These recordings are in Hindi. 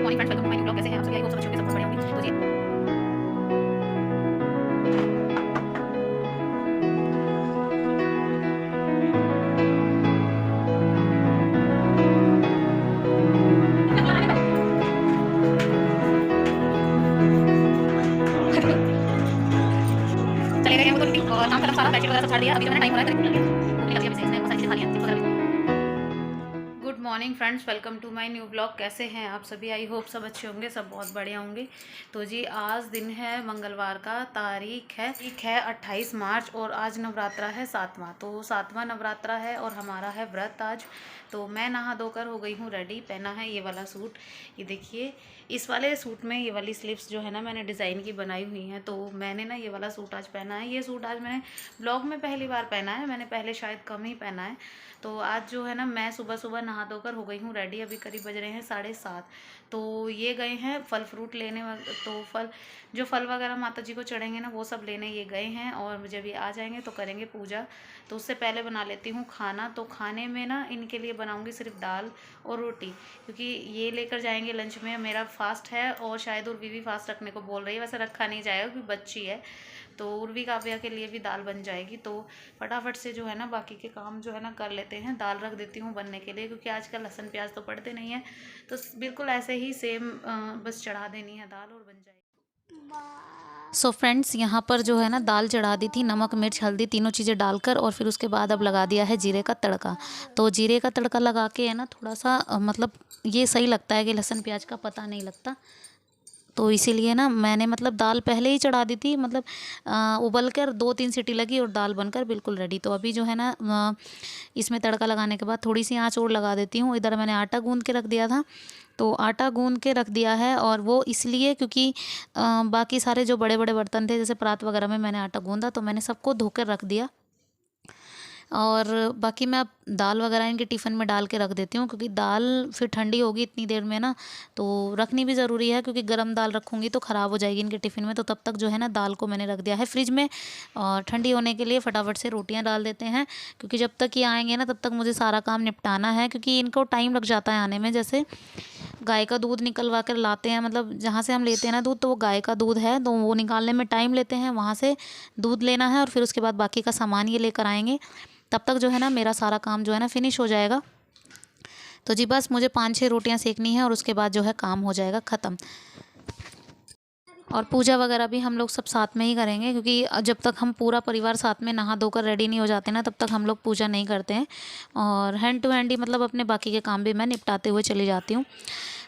Morning friends, welcome to my new blog. कैसे हैं आप सभी? आई होप सब अच्छे होंगे, सब बहुत बढ़िया होंगे। तो जी चले गए हैं वो तो ड्यूटी और काम खत्म सारा, बेडशीट वगैरह सब झाड़ दिया। अभी जो है टाइम हो रहा है करीब निकल गया, इसने बहुत सारी चीज़ें खा ली हैं, वगैरह भी। Good morning friends, welcome to my new blog. कैसे हैं आप सभी? आई होप सब अच्छे होंगे, सब बहुत बढ़िया होंगे। तो जी आज दिन है मंगलवार का, तारीख है 28 मार्च और आज नवरात्रा है 7वां। तो 7वां नवरात्रा है और हमारा है व्रत आज। तो मैं नहा धोकर हो गई हूँ रेडी। पहना है ये वाला सूट, ये देखिए। इस वाले सूट में ये वाली स्लीव्स जो है ना मैंने डिज़ाइन की बनाई हुई हैं। तो मैंने ना ये वाला सूट आज पहना है। ये सूट आज मैंने ब्लॉग में पहली बार पहना है, मैंने पहले शायद कम ही पहना है। तो आज जो है ना मैं सुबह सुबह नहा धोकर हो गई हूँ रेडी। अभी करीब बज रहे हैं 7:30। तो ये गए हैं फल फ्रूट लेने, तो फल वगैरह माता जी को चढ़ेंगे ना वो सब लेने ये गए हैं। और जब ये आ जाएंगे तो करेंगे पूजा। तो उससे पहले बना लेती हूँ खाना। तो खाने में ना इनके लिए बनाऊँगी सिर्फ दाल और रोटी, क्योंकि ये लेकर जाएंगे लंच में। मेरा फास्ट है और शायद उर्वी भी फास्ट रखने को बोल रही है। वैसे रखा नहीं जाएगा क्योंकि बच्ची है, तो उर्वी काव्या के लिए भी दाल बन जाएगी। तो फटाफट से जो है ना बाकी के काम जो है ना कर लेते हैं। दाल रख देती हूँ बनने के लिए, क्योंकि आजकल लहसुन प्याज तो पड़ते नहीं है। तो बिल्कुल ऐसे ही सेम बस चढ़ा देनी है दाल और बन जाएगी। सो फ्रेंड्स, यहाँ पर जो है ना दाल चढ़ा दी थी, नमक मिर्च हल्दी तीनों चीज़ें डालकर। और फिर उसके बाद अब लगा दिया है जीरे का तड़का। तो जीरे का तड़का लगा के है ना थोड़ा सा मतलब ये सही लगता है कि लहसुन प्याज का पता नहीं लगता। तो इसीलिए ना मैंने मतलब दाल पहले ही चढ़ा दी थी, मतलब उबल कर 2-3 सीटी लगी और दाल बनकर बिल्कुल रेडी। तो अभी जो है ना इसमें तड़का लगाने के बाद थोड़ी सी आंच और लगा देती हूँ। इधर मैंने आटा गूंद के रख दिया था, तो आटा गूंद के रख दिया है। और वो इसलिए क्योंकि बाकी सारे जो बड़े बड़े बर्तन थे जैसे परात वगैरह में मैंने आटा गूंदा, तो मैंने सबको धोकर रख दिया। और बाकी मैं अब दाल वगैरह इनके टिफ़िन में डाल के रख देती हूँ, क्योंकि दाल फिर ठंडी होगी इतनी देर में ना, तो रखनी भी ज़रूरी है। क्योंकि गर्म दाल रखूँगी तो ख़राब हो जाएगी इनके टिफ़िन में। तो तब तक जो है ना दाल को मैंने रख दिया है फ्रिज में और ठंडी होने के लिए। फटाफट से रोटियाँ डाल देते हैं, क्योंकि जब तक ये आएंगे ना तब तक मुझे सारा काम निपटाना है, क्योंकि इनको टाइम लग जाता है आने में। जैसे गाय का दूध निकलवा कर लाते हैं, मतलब जहाँ से हम लेते हैं ना दूध, तो वो गाय का दूध है, तो वो निकालने में टाइम लेते हैं। वहाँ से दूध लेना है और फिर उसके बाद बाकी का सामान ये लेकर आएंगे। तब तक जो है ना मेरा सारा काम जो है ना फिनिश हो जाएगा। तो जी बस मुझे 5-6 रोटियां सेकनी है और उसके बाद जो है काम हो जाएगा ख़त्म। और पूजा वगैरह भी हम लोग सब साथ में ही करेंगे, क्योंकि जब तक हम पूरा परिवार साथ में नहा धोकर रेडी नहीं हो जाते ना तब तक हम लोग पूजा नहीं करते हैं। और हैंड टू हैंड ही मतलब अपने बाकी के काम भी मैं निपटाते हुए चली जाती हूँ।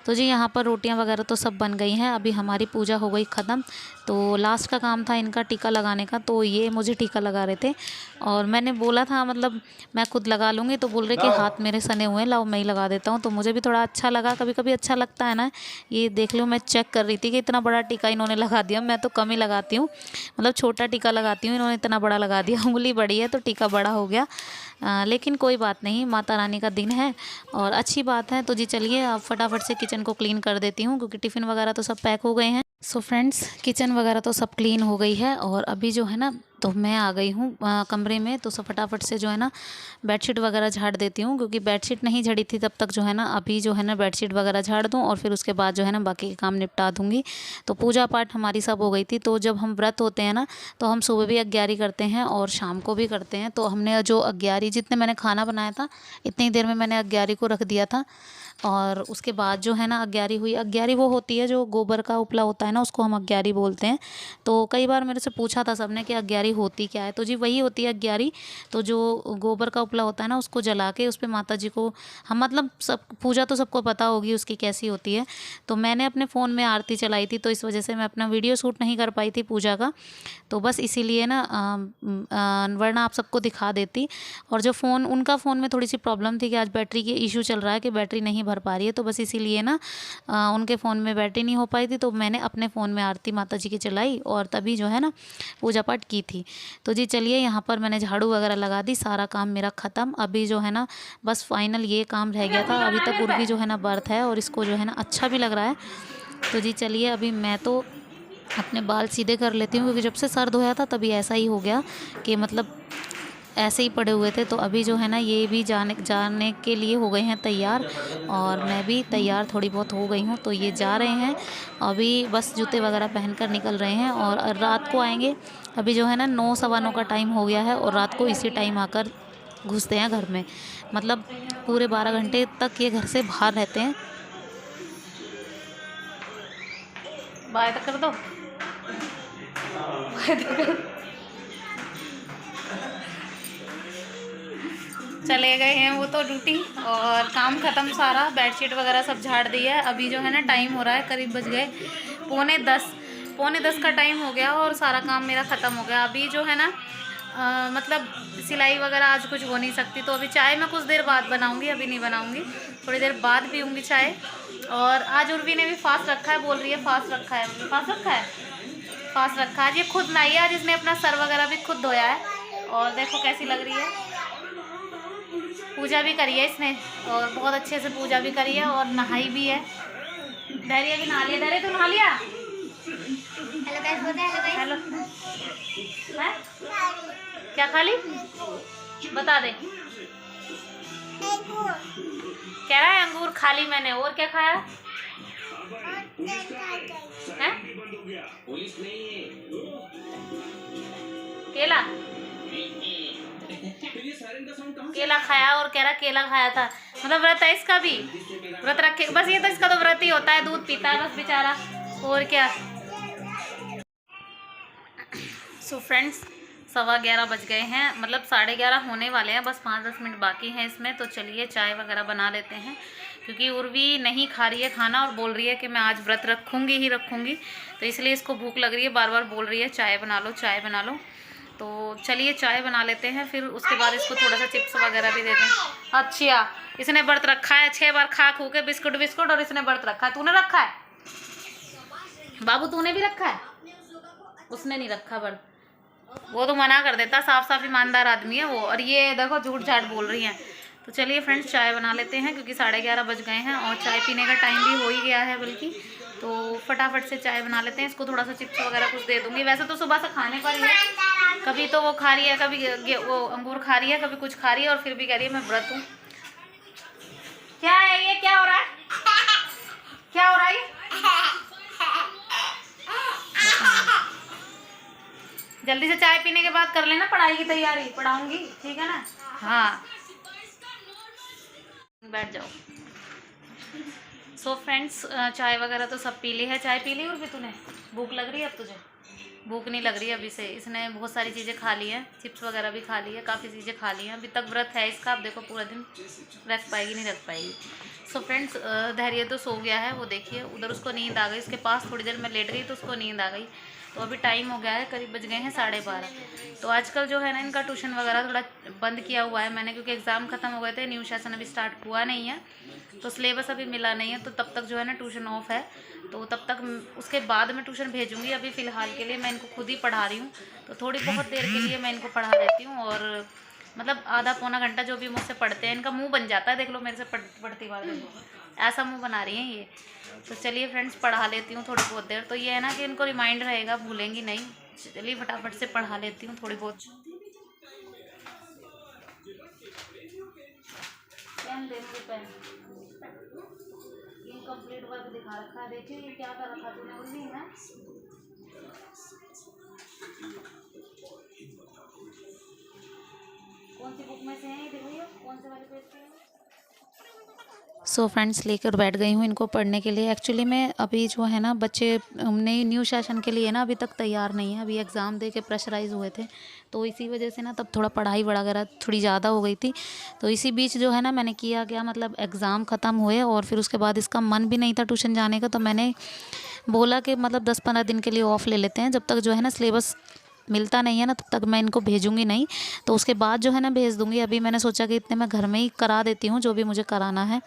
तो जी यहाँ पर रोटियां वगैरह तो सब बन गई हैं। अभी हमारी पूजा हो गई ख़त्म। तो लास्ट का काम था इनका टीका लगाने का, तो ये मुझे टीका लगा रहे थे। और मैंने बोला था मतलब मैं खुद लगा लूँगी, तो बोल रहे कि हाथ मेरे सने हुए हैं, लाओ मैं ही लगा देता हूँ। तो मुझे भी थोड़ा अच्छा लगा, कभी कभी अच्छा लगता है ना। ये देख लो, मैं चेक कर रही थी कि इतना बड़ा टीका इन्होंने लगा दिया। मैं तो कम ही लगाती हूँ, मतलब छोटा टीका लगाती हूँ, इन्होंने इतना बड़ा लगा दिया। उंगली बड़ी है तो टीका बड़ा हो गया। लेकिन कोई बात नहीं, माता रानी का दिन है और अच्छी बात है। तो जी चलिए अब फटाफट से किचन को क्लीन कर देती हूँ, क्योंकि टिफ़िन वगैरह तो सब पैक हो गए हैं। सो फ्रेंड्स, किचन वगैरह तो सब क्लीन हो गई है और अभी जो है ना तो मैं आ गई हूँ कमरे में। तो सब फटाफट से जो है ना बेडशीट वगैरह झाड़ देती हूँ, क्योंकि बेडशीट नहीं झड़ी थी तब तक जो है ना। अभी जो है ना बेडशीट वगैरह झाड़ दूँ और फिर उसके बाद जो है ना बाकी के काम निपटा दूँगी। तो पूजा पाठ हमारी सब हो गई थी। तो जब हम व्रत होते हैं ना तो हम सुबह भी अग्यारी करते हैं और शाम को भी करते हैं। तो हमने जो अग्यारी, जितने मैंने खाना बनाया था इतनी देर में मैंने अग्यारी को रख दिया था। और उसके बाद जो है ना अग्यारी हुई। अग्यारी वो होती है जो गोबर का उपला होता है ना, उसको हम अग्यारी बोलते हैं। तो कई बार मेरे से पूछा था सबने कि अग्यारी होती क्या है, तो जी वही होती है अग्यारी। तो जो गोबर का उपला होता है ना उसको जला के उस पर माता जी को हम मतलब सब पूजा तो सबको पता होगी उसकी कैसी होती है। तो मैंने अपने फ़ोन में आरती चलाई थी, तो इस वजह से मैं अपना वीडियो शूट नहीं कर पाई थी पूजा का। तो बस इसीलिए ना वरना आप सबको दिखा देती। और जो फ़ोन, उनका फ़ोन में थोड़ी सी प्रॉब्लम थी कि आज बैटरी की इशू चल रहा है कि बैटरी नहीं भर पा रही है। तो बस इसीलिए ना उनके फ़ोन में बैटरी नहीं हो पाई थी। तो मैंने अपने फ़ोन में आरती माता जी की चलाई और तभी जो है ना पूजा पाठ की थी। तो जी चलिए यहाँ पर मैंने झाड़ू वगैरह लगा दी, सारा काम मेरा ख़त्म। अभी जो है ना बस फाइनल ये काम रह गया था। अभी तक उर्वी जो है ना बर्थ है और इसको जो है ना अच्छा भी लग रहा है। तो जी चलिए अभी मैं तो अपने बाल सीधे कर लेती हूँ, क्योंकि जब से सर धोया था तभी ऐसा ही हो गया कि मतलब ऐसे ही पड़े हुए थे। तो अभी जो है ना ये भी जाने के लिए हो गए हैं तैयार, और मैं भी तैयार थोड़ी बहुत हो गई हूँ। तो ये जा रहे हैं अभी, बस जूते वगैरह पहन कर निकल रहे हैं और रात को आएंगे। अभी जो है ना 9 सवा 9 का टाइम हो गया है और रात को इसी टाइम आकर घुसते हैं घर में। मतलब पूरे 12 घंटे तक ये घर से बाहर रहते हैं। बाय तक कर दो, बाय तक कर। चले गए हैं वो तो ड्यूटी, और काम ख़त्म सारा, बेडशीट वगैरह सब झाड़ दिया है। अभी जो है ना टाइम हो रहा है, करीब बज गए पौने 10 का टाइम हो गया और सारा काम मेरा ख़त्म हो गया। अभी जो है ना मतलब सिलाई वगैरह आज कुछ हो नहीं सकती, तो अभी चाय मैं कुछ देर बाद बनाऊंगी, अभी नहीं बनाऊंगी, थोड़ी देर बाद पीऊँगी चाय। और आज उर्वी ने भी फास्ट रखा है, बोल रही है फास्ट रखा है, फास्ट रखा है, फास्ट रखा है। आज ये खुद नहाई है, आज इसने अपना सर वगैरह भी खुद धोया है, और देखो कैसी लग रही है। पूजा भी करी है इसने, और बहुत अच्छे से पूजा भी करी है और नहाई भी है। धैर्य भी नहा लिया। धैर्य तू नहा लिया? हेलो गाइस, बोलते हैं हेलो। हैं? क्या खा ली? बता दे। कह रहा है अंगूर खा ली मैंने, और क्या खाया है? केला, केला खाया, और कह रहा केला खाया था। मतलब व्रत है इसका भी, व्रत रखे बस, ये तो इसका तो व्रत ही होता है, दूध पीता है बस बेचारा, और क्या। सो फ्रेंड्स, 11:15 बज गए हैं, मतलब 11:30 होने वाले हैं, बस 5-10 मिनट बाकी हैं इसमें। तो चलिए चाय वगैरह बना लेते हैं, क्योंकि उर्वी नहीं खा रही है खाना और बोल रही है कि मैं आज व्रत रखूँगी ही रखूँगी, तो इसलिए इसको भूख लग रही है, बार बार बोल रही है चाय बना लो चाय बना लो। तो चलिए चाय बना लेते हैं, फिर उसके बाद इसको थोड़ा सा चिप्स वगैरह भी देते हैं। अच्छा, इसने व्रत रखा है, 6 बार खा खू के बिस्कुट, और इसने व्रत रखा है। तूने रखा है बाबू? तूने भी रखा है? उसने नहीं रखा व्रत, वो तो मना कर देता, साफ साफ ईमानदार आदमी है वो, और ये देखो झूठ झाट बोल रही हैं। तो चलिए फ्रेंड्स चाय बना लेते हैं, क्योंकि 11:30 बज गए हैं और चाय पीने का टाइम भी हो ही गया है बल्कि। तो फटाफट से चाय बना लेते हैं। इसको थोड़ा सा चिप्स वगैरह कुछ दे दूँगी, वैसे तो सुबह से खाने पर ही है, कभी तो वो खा रही है, कभी वो अंगूर खा रही है, कभी कुछ खा रही है, और फिर भी कह रही है मैं व्रत हूँ। क्या है ये, क्या हो रहा है, क्या हो रहा है? जल्दी से चाय पीने के बाद कर लेना पढ़ाई की तैयारी, पढ़ाऊंगी, ठीक है ना? हाँ, बैठ जाओ। सो फ्रेंड्स, चाय वगैरह तो सब पी ली है। चाय पी ली और भी तूने? भूख लग रही है अब तुझे? भूख नहीं लग रही अभी से, इसने बहुत सारी चीज़ें खा ली हैं, चिप्स वगैरह भी खा ली है, काफ़ी चीज़ें खा ली हैं। अभी तक व्रत है इसका, अब देखो पूरा दिन रख पाएगी नहीं रख पाएगी। सो फ्रेंड्स, धैर्य तो सो गया है, वो देखिए उधर उसको नींद आ गई, उसके पास थोड़ी देर में लेट गई तो उसको नींद आ गई। तो अभी टाइम हो गया है, करीब बज गए हैं 12:30। तो आजकल जो है ना इनका ट्यूशन वगैरह थोड़ा बंद किया हुआ है मैंने, क्योंकि एग्ज़ाम ख़त्म हो गए थे, न्यू सेशन अभी स्टार्ट हुआ नहीं है, तो सिलेबस अभी मिला नहीं है, तो तब तक जो है ना ट्यूशन ऑफ है। तो तब तक उसके बाद मैं ट्यूशन भेजूँगी। अभी फ़िलहाल के लिए मैं इनको खुद ही पढ़ा रही हूँ, तो थोड़ी बहुत देर के लिए मैं इनको पढ़ा देती हूँ, और मतलब आधा पौना घंटा जो भी मुझसे पढ़ते हैं, इनका मुँह बन जाता है, देख लो मेरे से पढ़ती बार देखो ऐसा मुँह बना रही हैं ये। तो चलिए फ्रेंड्स पढ़ा लेती हूँ थोड़ी बहुत देर, तो ये है ना कि इनको रिमाइंड रहेगा, भूलेंगी नहीं। चलिए फटाफट से पढ़ा लेती हूँ थोड़ी बहुत। पेन दे मुझे, पेन। इनकम्प्लीट वर्क दिखा रखा है, देखिए ये क्या कर रखा तूने, उर्वी है। कौन सी बुक में से है ये, देखो ये कौन से वाले पेज पे है। सो फ्रेंड्स, लेकर बैठ गई हूँ इनको पढ़ने के लिए। एक्चुअली में अभी जो है ना बच्चे नई न्यू सेशन के लिए ना अभी तक तैयार नहीं है, अभी एग्ज़ाम दे के प्रेशराइज़ हुए थे, तो इसी वजह से ना तब थोड़ा पढ़ाई वगैरह थोड़ी ज़्यादा हो गई थी। तो इसी बीच जो है ना मैंने किया क्या, मतलब एग्ज़ाम ख़त्म हुए और फिर उसके बाद इसका मन भी नहीं था ट्यूशन जाने का, तो मैंने बोला कि मतलब 10-15 दिन के लिए ऑफ़ ले लेते हैं, जब तक जो है ना सिलेबस मिलता नहीं है ना तब तक मैं इनको भेजूँगी नहीं, तो उसके बाद जो है ना भेज दूँगी। अभी मैंने सोचा कि इतने मैं घर में ही करा देती हूँ जो भी मुझे कराना है,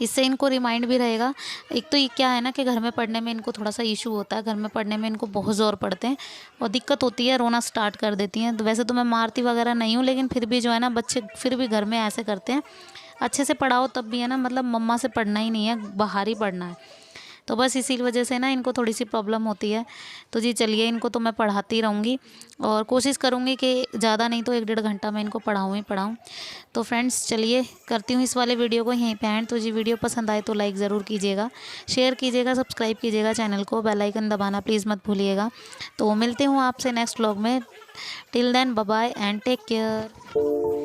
इससे इनको रिमाइंड भी रहेगा। एक तो ये क्या है ना कि घर में पढ़ने में इनको थोड़ा सा इशू होता है, घर में पढ़ने में इनको बहुत ज़ोर पड़ते हैं और दिक्कत होती है, रोना स्टार्ट कर देती हैं। तो वैसे तो मैं मारती वगैरह नहीं हूँ, लेकिन फिर भी जो है ना बच्चे फिर भी घर में ऐसे करते हैं। अच्छे से पढ़ाओ तब भी है ना, मतलब मम्मा से पढ़ना ही नहीं है, बाहर ही पढ़ना है। तो बस इसी वजह से ना इनको थोड़ी सी प्रॉब्लम होती है। तो जी चलिए, इनको तो मैं पढ़ाती रहूँगी और कोशिश करूँगी कि ज़्यादा नहीं तो 1-1.5 घंटा मैं इनको पढ़ाऊँ ही पढ़ाऊँ। तो फ्रेंड्स चलिए करती हूँ इस वाले वीडियो को यहीं पे एंड। तो जी वीडियो पसंद आए तो लाइक ज़रूर कीजिएगा, शेयर कीजिएगा, सब्सक्राइब कीजिएगा चैनल को, बेल आइकन दबाना प्लीज़ मत भूलिएगा। तो मिलते हूँ आपसे नेक्स्ट व्लॉग में। Till then bye bye and take care.